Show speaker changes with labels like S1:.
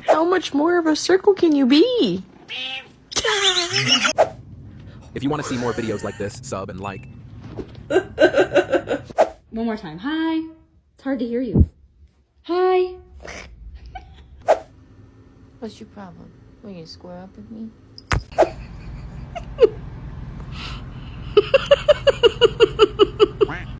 S1: How much more of a circle can you be?
S2: If you want to see more videos like this, sub and like.
S3: One more time. Hi. It's hard to hear you. Hi.
S1: What's your problem? Will you square up with me?